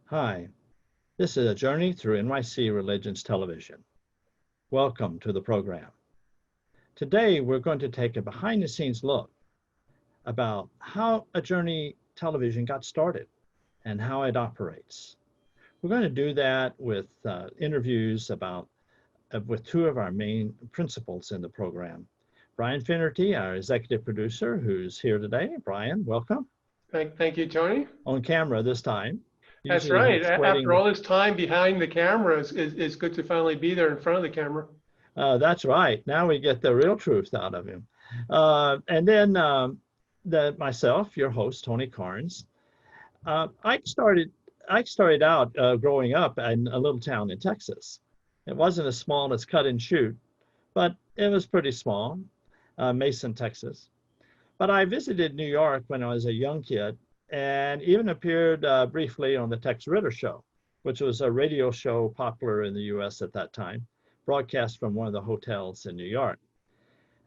Hi, this is a journey through NYC Religions Television. Welcome to the program. Today, we're going to take a behind the scenes look about how a Journey television got started and how it operates. We're going to do that with interviews with two of our main principals in the program. Brian Finnerty, our executive producer, who's here today. Brian, welcome. Thank you, Tony. On camera this time. That's Usually right. he's waiting. After all this time behind the camera, it's good to finally be there in front of the camera. That's right. Now we get the real truth out of him. And then myself, your host, Tony Carnes. I started out growing up in a little town in Texas. It wasn't as small as Cut and Shoot, but it was pretty small, Mason, Texas. But I visited New York when I was a young kid and even appeared briefly on the Tex Ritter Show, which was a radio show popular in the US at that time, broadcast from one of the hotels in New York.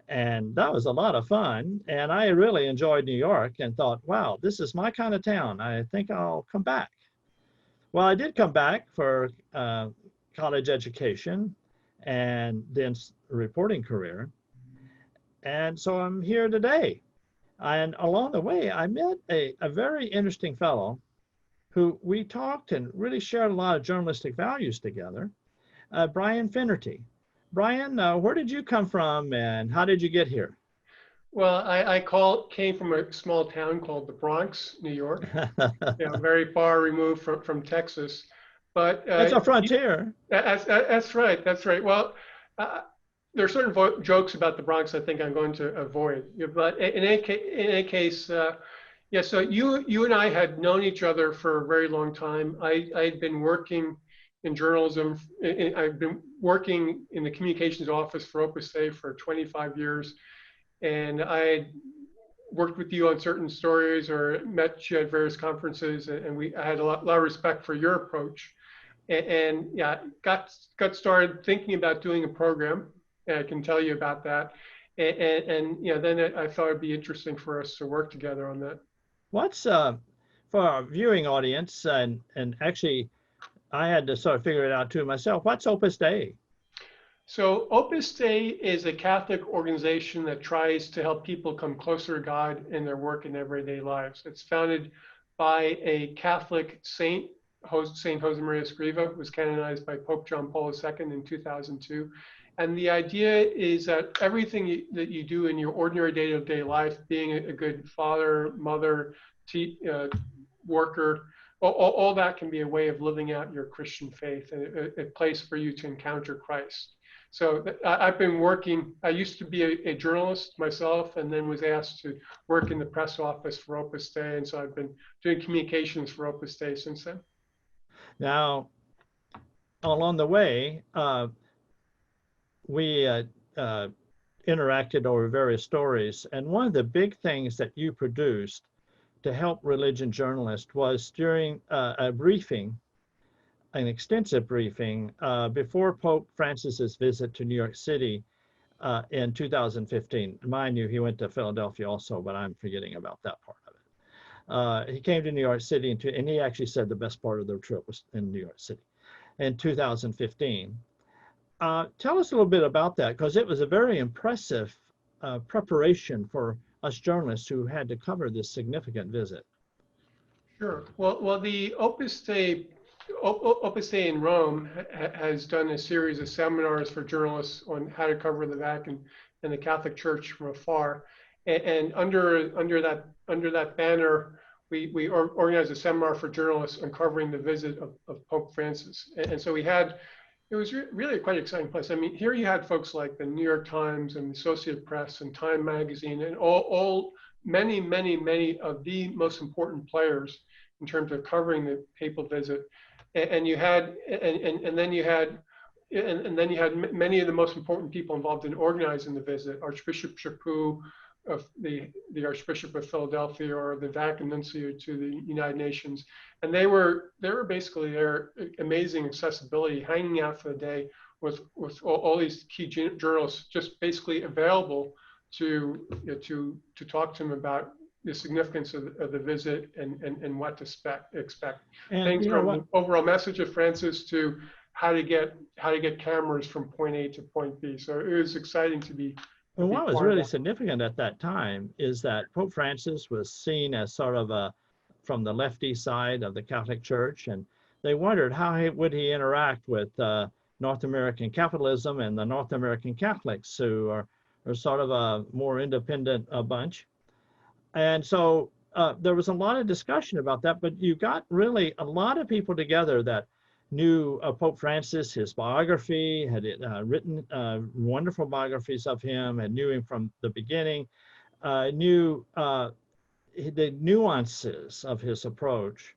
And that was a lot of fun. And I really enjoyed New York and thought, wow, this is my kind of town. I think I'll come back. Well, I did come back for college education and then a reporting career. And so I'm here today. And along the way, I met a very interesting fellow who we talked and really shared a lot of journalistic values together, Brian Finnerty. Brian, where did you come from and how did you get here? Well, I came from a small town called the Bronx, New York, very far removed from Texas. But That's a frontier. That's right. That's right. Well, there are certain jokes about the Bronx I think I'm going to avoid. But in any case, yeah. So you and I had known each other for a very long time. I'd been working in journalism. I've been working in the communications office for Opus Dei for 25 years. And I worked with you on certain stories or met you at various conferences. And I had a lot of respect for your approach. And yeah, got started thinking about doing a program. And I can tell you about that. And then I thought it'd be interesting for us to work together on that. What's for our viewing audience, and actually I had to sort of figure it out too myself. What's Opus Dei? So Opus Dei is a Catholic organization that tries to help people come closer to God in their work and everyday lives. It's founded by a Catholic saint, Saint Josemaria Escriva, who was canonized by Pope John Paul II in 2002. And the idea is that everything that you do in your ordinary day-to-day life, being a good father, mother, worker, all that can be a way of living out your Christian faith and a place for you to encounter Christ. So I've been working, I used to be a journalist myself and then was asked to work in the press office for Opus Dei. And so I've been doing communications for Opus Dei since then. Now, along the way, we interacted over various stories. And one of the big things that you produced to help religion journalists was during a briefing, an extensive briefing before Pope Francis's visit to New York City in 2015. Mind you, he went to Philadelphia also, but I'm forgetting about that part of it. He came to New York City and he actually said the best part of their trip was in New York City in 2015. Tell us a little bit about that, because it was a very impressive preparation for us journalists who had to cover this significant visit. Sure. Well, the Opus Dei in Rome has done a series of seminars for journalists on how to cover the Vatican and the Catholic Church from afar. And under that banner, we organized a seminar for journalists uncovering the visit of Pope Francis. And so it was really quite exciting place. I mean, here you had folks like the New York Times and the Associated Press and Time Magazine and many of the most important players in terms of covering the papal visit. And then you had many of the most important people involved in organizing the visit: Archbishop Chaput of the Archbishop of Philadelphia, or the Vatican Nuncio to the United Nations, and they were basically their amazing accessibility, hanging out for the day with all these key journalists, just basically available to talk to them about the significance of the visit and what to expect. And Things you know from what? the overall message of Francis to how to get cameras from point A to point B. So it was exciting to be And what was part of really that. significant at that time is that Pope Francis was seen as sort of from the lefty side of the Catholic Church, and they wondered how would he interact with North American capitalism and the North American Catholics, who are sort of a more independent bunch. And so there was a lot of discussion about that, but you got really a lot of people together that knew Pope Francis, his biography, had written wonderful biographies of him, and knew him from the beginning, knew the nuances of his approach.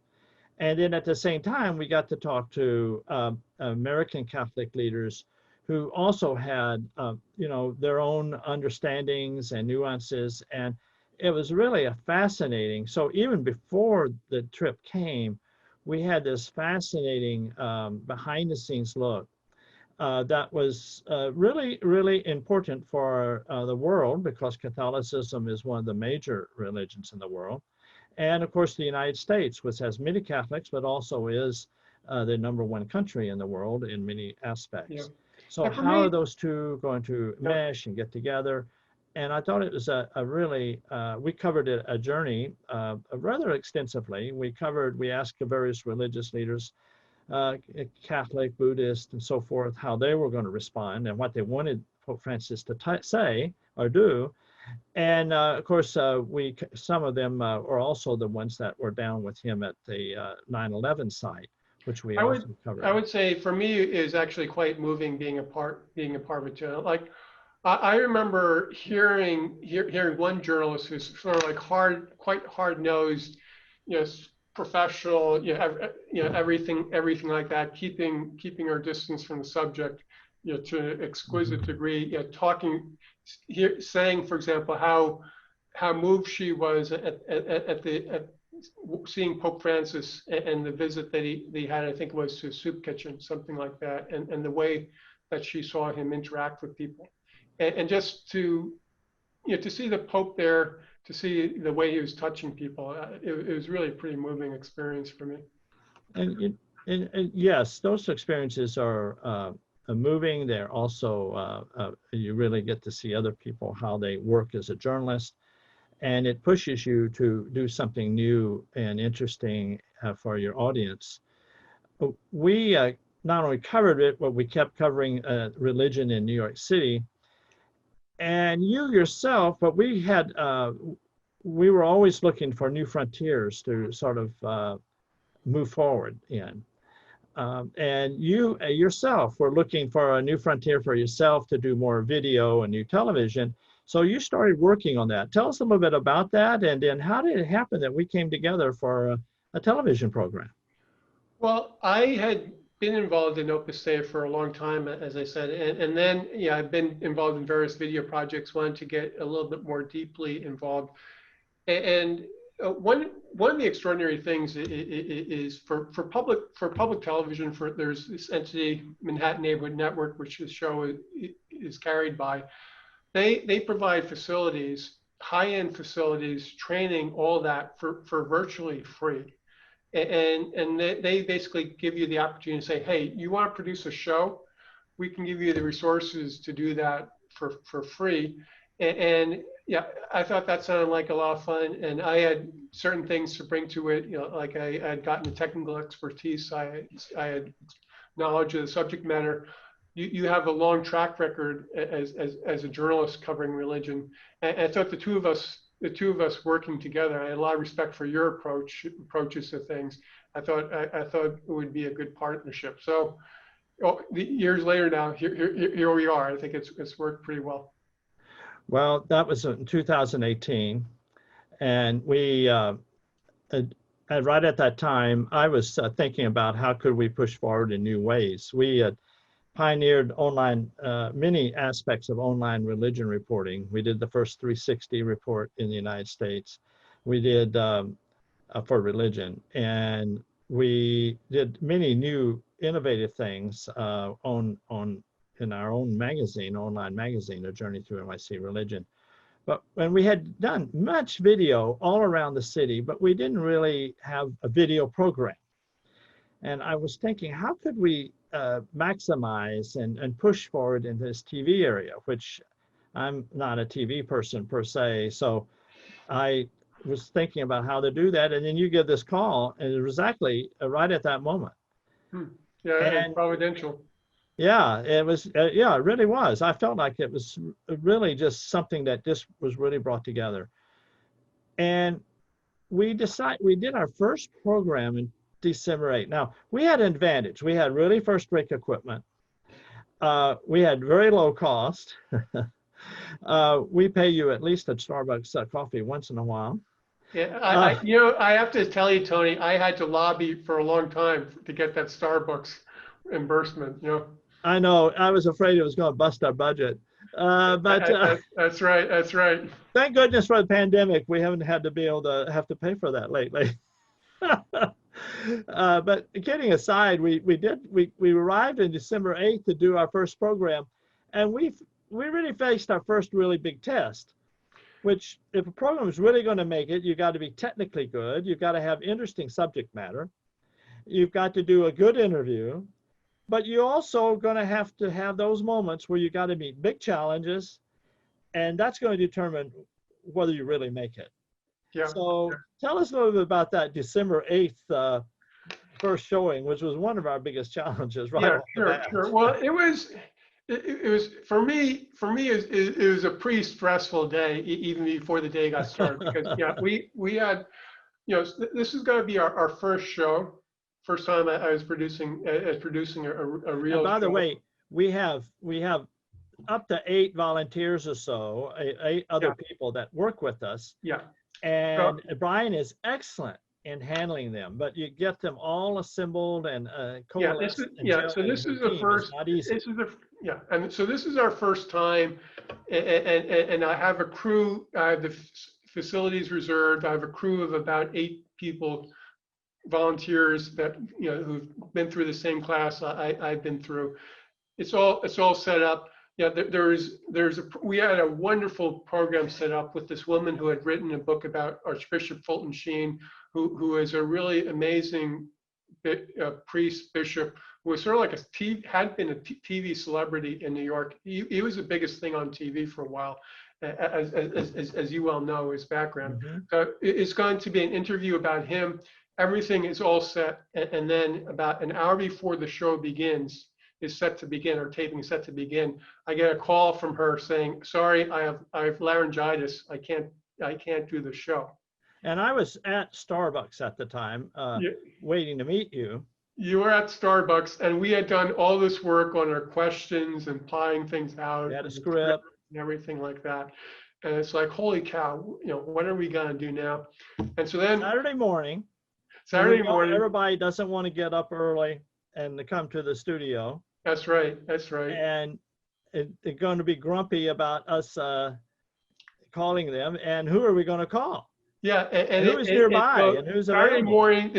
And then at the same time, we got to talk to American Catholic leaders who also had, their own understandings and nuances. And it was really a fascinating. So even before the trip came, we had this fascinating behind the scenes look that was really, really important for the world, because Catholicism is one of the major religions in the world. And of course, the United States, which has many Catholics, but also is the #1 country in the world in many aspects. Yeah. So And for how me, are those two going to Yeah. mesh and get together? And I thought it was a really, we covered a journey rather extensively. We asked the various religious leaders, Catholic, Buddhist, and so forth, how they were going to respond and what they wanted Pope Francis to say or do. And of course, some of them are also the ones that were down with him at the 9/11 site, which we also covered. I would say for me is actually quite moving being a part of it too. Like I remember hearing one journalist who's sort of like quite hard-nosed, professional, everything like that, keeping her distance from the subject, to an exquisite degree, saying, for example, how moved she was at seeing Pope Francis and the visit that he had, I think it was to a soup kitchen, something like that, and the way that she saw him interact with people, and just to see the Pope there, to see the way he was touching people, it was really a pretty moving experience for me. And yes, those experiences are moving. They're also, you really get to see other people, how they work as a journalist, and it pushes you to do something new and interesting for your audience. We not only covered it, but we kept covering religion in New York City. And you yourself, but we were always looking for new frontiers to sort of move forward in. And you yourself were looking for a new frontier for yourself to do more video and new television. So you started working on that. Tell us a little bit about that, and then how did it happen that we came together for a television program? Well, I had been involved in Opus Dei for a long time, as I said, and then I've been involved in various video projects, wanted to get a little bit more deeply involved. And one of the extraordinary things is for public television, there's this entity, Manhattan Neighborhood Network, which the show is carried by. They provide facilities, high-end facilities, training, all that for virtually free. And they basically give you the opportunity to say, hey, you want to produce a show? We can give you the resources to do that for free. And yeah, I thought that sounded like a lot of fun. And I had certain things to bring to it, like I had gotten the technical expertise. I had knowledge of the subject matter. You have a long track record as a journalist covering religion. And I thought the two of us working together, I had a lot of respect for your approaches to things. I thought it would be a good partnership. So years later now, here we are. I think it's worked pretty well. Well, that was in 2018, and we right at that time, I was thinking about how could we push forward in new ways. We had pioneered online, many aspects of online religion reporting. We did the first 360 report in the United States. We did for religion, and we did many new innovative things in our own magazine, online magazine, A Journey Through NYC Religion. But when we had done much video all around the city, but we didn't really have a video program. And I was thinking, how could we maximize and push forward in this TV area, which I'm not a TV person per se. So I was thinking about how to do that. And then you get this call, and it was exactly right at that moment. Yeah, And it's providential. yeah, it was, yeah, it really was. I felt like it was really just something that just was really brought together. And we did our first program in December 8th. Now, we had an advantage. We had really first-rate equipment. We had very low cost. We pay you at least a Starbucks coffee once in a while. Yeah, you know, I have to tell you, Tony, I had to lobby for a long time to get that Starbucks reimbursement, you know. I know. I was afraid it was going to bust our budget. But that's right. That's right. Thank goodness for the pandemic. We haven't had to have to pay for that lately. But kidding aside, we arrived in December 8th to do our first program, and we really faced our first really big test, which if a program is really going to make it, you got to be technically good. You've got to have interesting subject matter. You've got to do a good interview, but you're also going to have those moments where you got to meet big challenges, and that's going to determine whether you really make it. Yeah. So tell us a little bit about that December 8th first showing, which was one of our biggest challenges, right? Yeah, sure. Well, it was for me, it was a pretty stressful day, even before the day got started, because yeah, we had, you know, this is going to be our first show. First time I was producing a real. And by the show. way, we have up to 8 volunteers or so, 8 other people that work with us. Yeah. And Brian is excellent in handling them, but you get them all assembled and coalesced. So this is the first. And so this is our first time, and I have a crew. I have the facilities reserved. I have a crew of about 8 people, volunteers that, you know, who've been through the same class I've been through. It's all set up. Yeah, we had a wonderful program set up with this woman who had written a book about Archbishop Fulton Sheen, who is a really amazing priest, bishop, who was sort of like had been a TV celebrity in New York. He was the biggest thing on TV for a while, as you well know, his background. Mm-hmm. So it's going to be an interview about him. Everything is all set, and then about an hour before the show begins, is set to begin, or taping is set to begin, I get a call from her saying, "Sorry, I have laryngitis. I can't do the show." And I was at Starbucks at the time, waiting to meet you. You were at Starbucks, and we had done all this work on our questions and plotting things out. We had a script and everything like that. And it's like, holy cow, you know, what are we gonna do now? And so then Saturday morning, everybody doesn't want to get up early and to come to the studio. That's right. That's right. And they're going to be grumpy about us calling them. And who are we going to call? Yeah, and who's nearby and who's available? Saturday morning,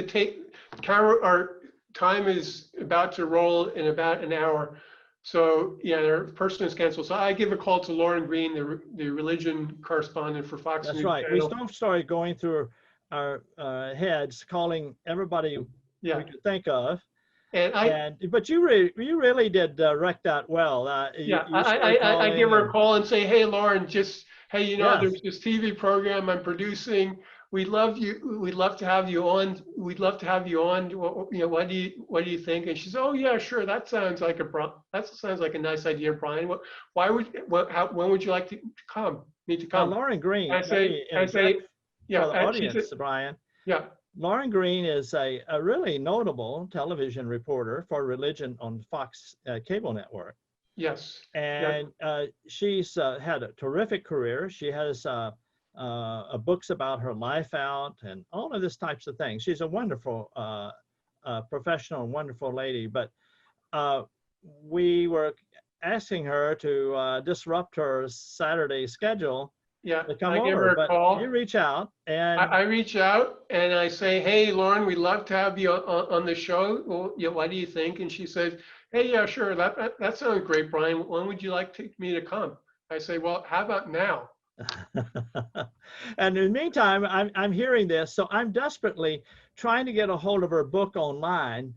our time is about to roll in about an hour. So yeah, their person is canceled. So I give a call to Lauren Greene, the religion correspondent for Fox News. That's right. Channel. We started going through our heads, calling everybody we could think of. But you really did direct that well. I give her a call and say, "Hey, Lauren, hey, you know, there's this TV program I'm producing. We'd love to have you on. We'd love to have you on. You know, what do you think?" And she said, "Oh yeah, sure. That sounds like a nice idea, Brian. When would you like to come? Need to come?" Lauren Greene. I say, yeah. For the audience, Brian. Yeah. Lauren Greene is a really notable television reporter for religion on Fox cable network. Yes. And she's had a terrific career. She has books about her life out and all of this types of things. She's a wonderful professional, wonderful lady. But we were asking her to disrupt her Saturday schedule. Yeah, to come I give over, her a call. You reach out, and I reach out and I say, "Hey, Lauren, we'd love to have you on the show. Well, yeah, what do you think?" And she says, "Hey, yeah, sure. That sounds great, Brian. When would you like me to come?" I say, "Well, how about now?" And in the meantime, I'm hearing this, so I'm desperately trying to get a hold of her book online.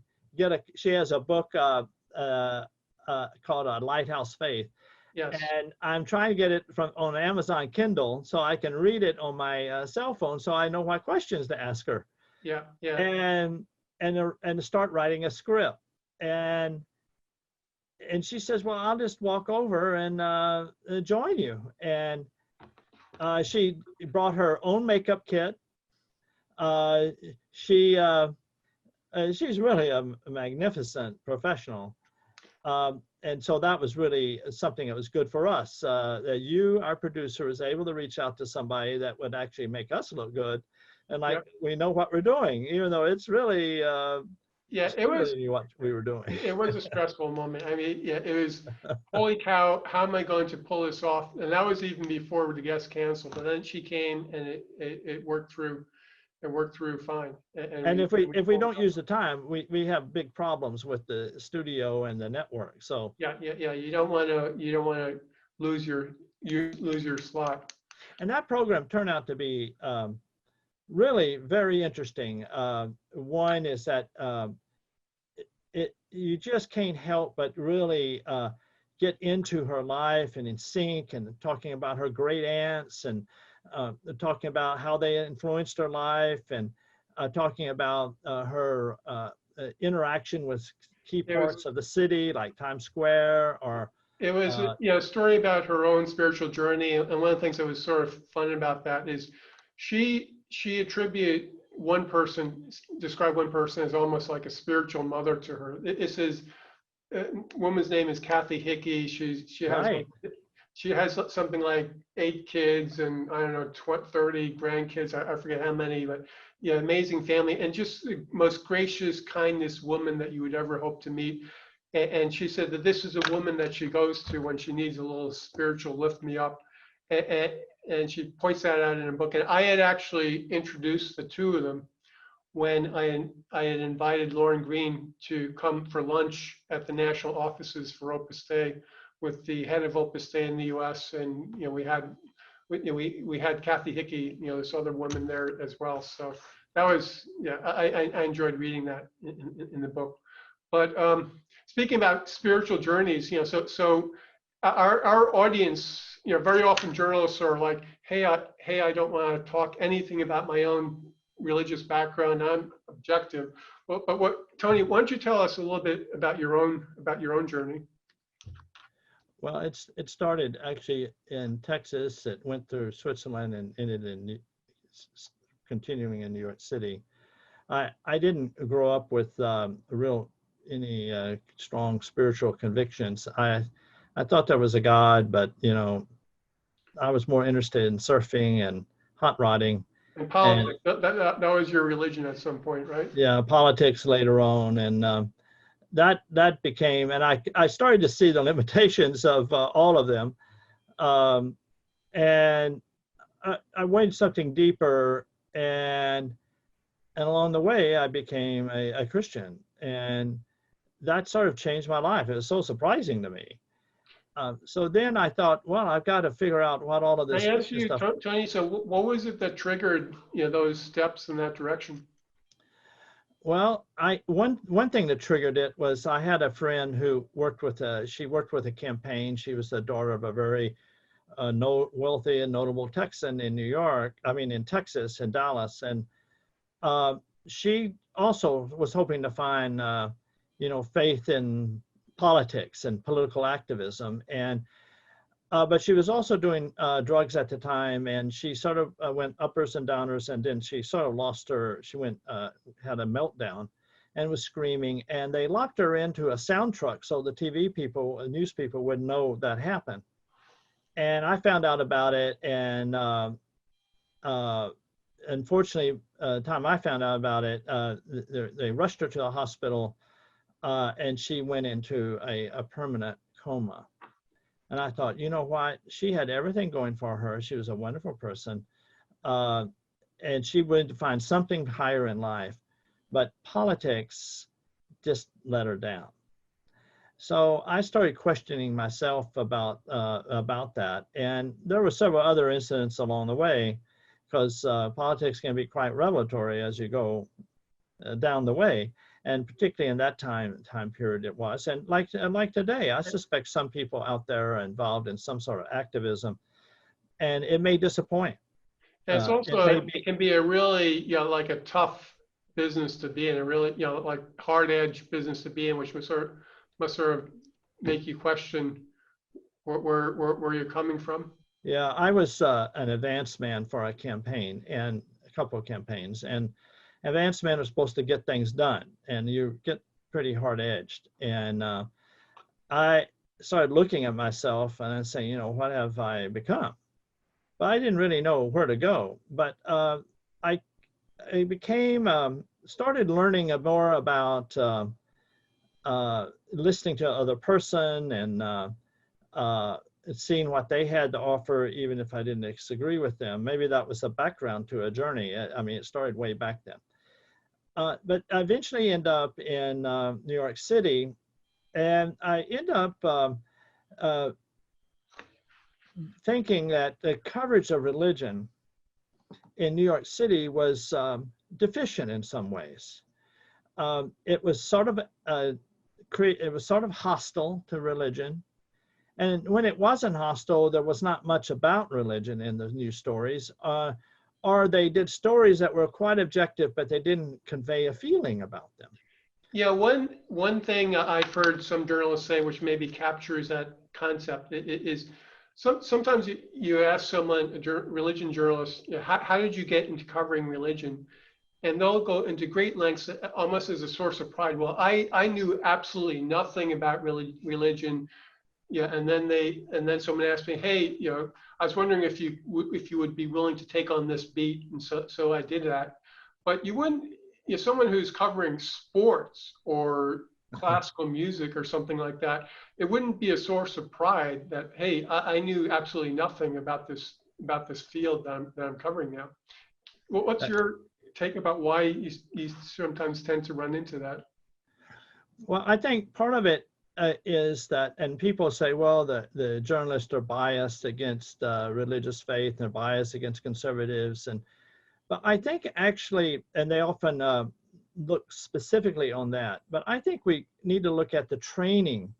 She has a book called Lighthouse Faith, Yes. and I'm trying to get it from on Amazon Kindle so I can read it on my cell phone, so I know what questions to ask her, Yeah. Yeah. and and start writing a script. And she says, well, I'll just walk over and join you. And she brought her own makeup kit. Uh, she she's really a magnificent professional. And so that was really something that was good for us, that you, our producer, was able to reach out to somebody that would actually make us look good. And like, Yep. we know what we're doing, even though it's really, Yeah. still really knew what we were doing. It was a stressful moment. I mean, yeah, it was, holy cow, how am I going to pull this off? And that was even before the guest canceled. But then she came and it worked through. It worked through fine. And And we if we pulled don't it off. use the time, we have big problems with the studio and the network. So, Yeah, yeah, yeah. You don't want to lose lose your slot. and that program turned out to be really very interesting. One is that you just can't help but really get into her life and in sync, and talking about her great aunts, and talking about how they influenced her life, and talking about her interaction with key It was parts of the city like Times Square, or it was uh, a story about her own spiritual journey, and one of the things that was sort of fun about that is she attributed one person, described one person as almost like a spiritual mother to her. It says woman's name is Kathy Hickey. right. She has something like 8 kids and I don't know 30 grandkids. I forget how many, but yeah, amazing family and just the most gracious, kindest woman that you would ever hope to meet. And she said that this is a woman that she goes to when she needs a little spiritual lift me up. And, and she points that out in a book. And I had actually introduced the two of them when I had invited Lauren Greene to come for lunch at the national offices for Opus Dei with the head of Opus Dei in the U.S. And we had Kathy Hickey, this other woman there as well. So that was I enjoyed reading that in the book. But speaking about spiritual journeys, so our audience, very often journalists are like, hey, I don't want to talk anything about my own religious background. I'm objective. But Tony, why don't you tell us a little bit about your own journey? Well, it started actually in Texas. It went through Switzerland and ended in continuing in New York City. I didn't grow up with any strong spiritual convictions. I thought there was a God, but I was more interested in surfing and hot rodding. And And politics, that was your religion at some point, right? yeah, politics later on, and that became, and I started to see the limitations of all of them, and I went something deeper, and along the way I became a Christian, and that sort of changed my life. It was so surprising to me. So then I thought, well, I've got to figure out what all of I this asked Christian you, stuff. Tony, so what was it that triggered, those steps in that direction? Well, one thing that triggered it was I had a friend who she worked with a campaign. She was the daughter of a very wealthy and notable Texan in Texas, in Dallas, and she also was hoping to find faith in politics and political activism, and but she was also doing drugs at the time, and she sort of went uppers and downers, and then she sort of lost her. She had a meltdown and was screaming, and they locked her into a sound truck so the TV people, news people wouldn't know that happened. And I found out about it, and unfortunately, the time I found out about it, they rushed her to the hospital, and she went into a permanent coma. And I thought, you know what? She had everything going for her. She was a wonderful person. And she wanted to find something higher in life. But politics just let her down. So I started questioning myself about that, and there were several other incidents along the way, because politics can be quite revelatory as you go down the way, and particularly in that time period it was. And like today, I suspect some people out there are involved in some sort of activism, and it may disappoint. And it's It also, may it be, can be a really, like a tough business to be in, a really, like hard edge business to be in, which must sort of make you question where you're coming from. yeah. I was an advance man for a campaign and a couple of campaigns, and advance men are supposed to get things done, and you get pretty hard edged. And I started looking at myself and then saying, what have I become? But I didn't really know where to go. But I, I became started learning more about listening to other person and uh, seeing what they had to offer, even if I didn't disagree with them. Maybe that was a background to a journey. I mean, it started way back then. But I eventually end up in New York City, and I end up uh, thinking that the coverage of religion in New York City was deficient in some ways. It was sort of it was sort of hostile to religion, and when it wasn't hostile, there was not much about religion in the news stories. Or they did stories that were quite objective, but they didn't convey a feeling about them. Yeah, one thing I've heard some journalists say, which maybe captures that concept, is sometimes you ask someone, a religion journalist, how did you get into covering religion? And they'll go into great lengths, almost as a source of pride. Well, I knew absolutely nothing about religion. Yeah, and then someone asked me, hey, I was wondering if you would be willing to take on this beat, and so I did that. But you wouldn't, someone who's covering sports or classical music or something like that, it wouldn't be a source of pride that, hey, I knew absolutely nothing about this field that I'm covering now. What's your take about why you sometimes tend to run into that? Well, I think part of it is that, and people say, well, the journalists are biased against religious faith and they're biased against conservatives. But I think actually, and they often look specifically on that, but I think we need to look at the training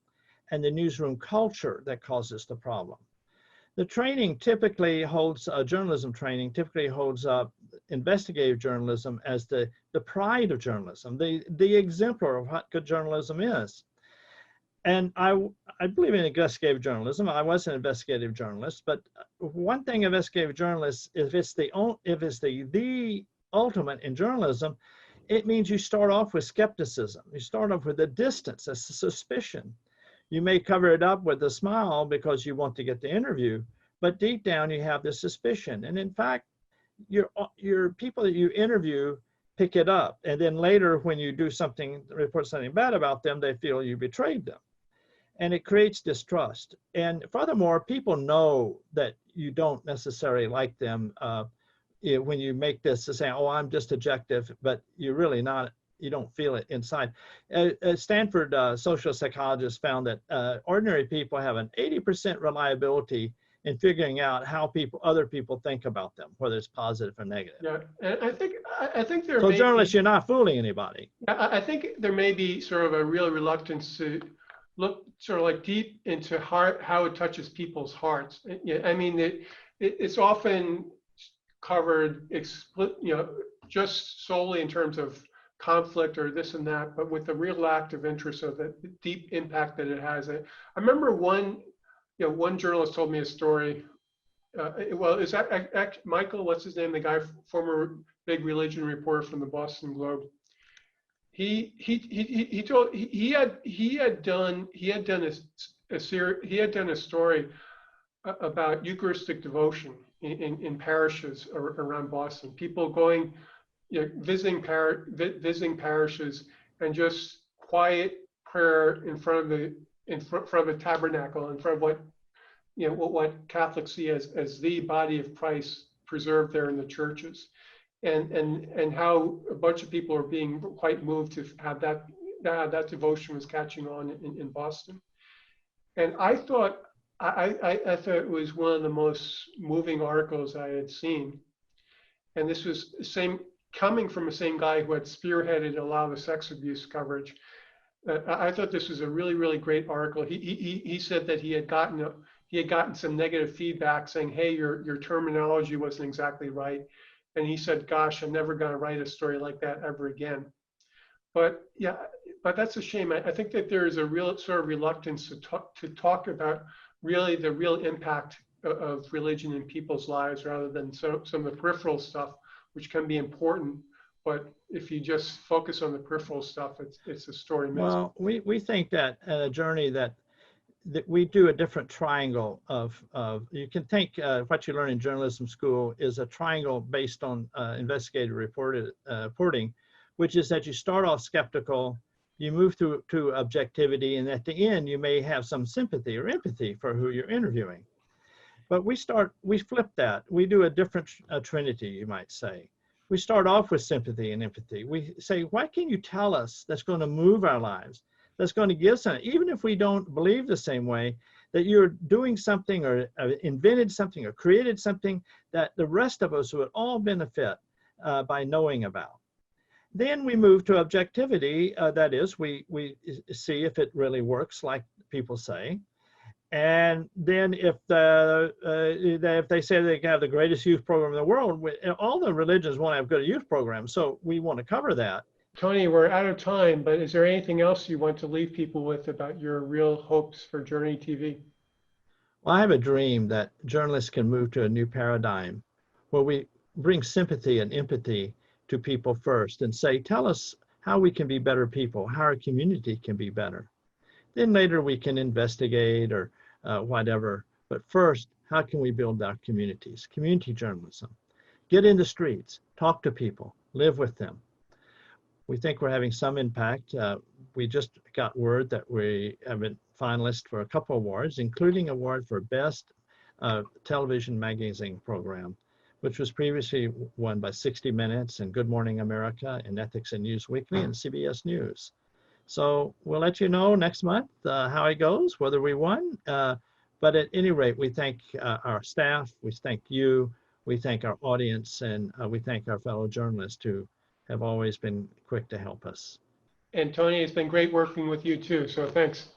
and the newsroom culture that causes the problem. The training typically holds, journalism training typically holds up investigative journalism as the pride of journalism, the exemplar of what good journalism is. And I believe in investigative journalism. I was an investigative journalist, but one thing investigative journalists, if it's the ultimate in journalism, it means you start off with skepticism. You start off with a distance, a suspicion. You may cover it up with a smile because you want to get the interview, but deep down you have this suspicion. And in fact, your people that you interview pick it up. And then later when you do something, report something bad about them, they feel you betrayed them. And it creates distrust. And furthermore, people know that you don't necessarily like them when you make this to say, oh, I'm just objective, but you're really not, you don't feel it inside. Stanford social psychologists found that ordinary people have an 80% reliability in figuring out how other people think about them, whether it's positive or negative. Yeah, and I think there So may journalists, be, you're not fooling anybody. I think there may be sort of a real reluctance to look sort of like deep into how it touches people's hearts. Yeah, I mean, it's often covered just solely in terms of conflict or this and that, but with the real active interest of the deep impact that it has. I remember one journalist told me a story. Well, is that Michael? What's his name? The guy, former big religion reporter from the Boston Globe. He had done a story about Eucharistic devotion in parishes around Boston. People going, visiting parishes and just quiet prayer in front of a tabernacle, in front of what Catholics see as the body of Christ preserved there in the churches. And how a bunch of people are being quite moved to have that that devotion was catching on in Boston. And I thought it was one of the most moving articles I had seen. And this was coming from the same guy who had spearheaded a lot of the sex abuse coverage. I thought this was a really, really great article. He said that he had gotten some negative feedback saying, hey, your terminology wasn't exactly right. And he said, gosh, I'm never going to write a story like that ever again. But yeah, but that's a shame. I think that there is a real sort of reluctance to talk about really the real impact of religion in people's lives rather than some of the peripheral stuff, which can be important. But if you just focus on the peripheral stuff, it's a story missing. Well, we think that a journey that we do a different triangle of you can think what you learn in journalism school is a triangle based on investigative reporting, which is that you start off skeptical, you move to objectivity, and at the end you may have some sympathy or empathy for who you're interviewing. But we flip that. We do a different trinity, you might say. We start off with sympathy and empathy. We say, what can you tell us that's going to move our lives? That's going to give something, even if we don't believe the same way, that you're doing something or invented something or created something that the rest of us would all benefit by knowing about. Then we move to objectivity. That is, we see if it really works like people say. And then if they say they have the greatest youth program in the world, all the religions want to have good youth programs. So we want to cover that. Tony, we're out of time, but is there anything else you want to leave people with about your real hopes for Journey TV? Well, I have a dream that journalists can move to a new paradigm where we bring sympathy and empathy to people first and say, tell us how we can be better people, how our community can be better. Then later we can investigate or whatever. But first, how can we build our communities? Community journalism. Get in the streets, talk to people, live with them. We think we're having some impact. We just got word that we have been finalists for a couple awards, including award for Best Television Magazine Program, which was previously won by 60 Minutes and Good Morning America and Ethics and News Weekly and CBS News. So we'll let you know next month how it goes, whether we won. But at any rate, we thank our staff, we thank you, we thank our audience, and we thank our fellow journalists who have always been quick to help us. And Tony, it's been great working with you too, so thanks.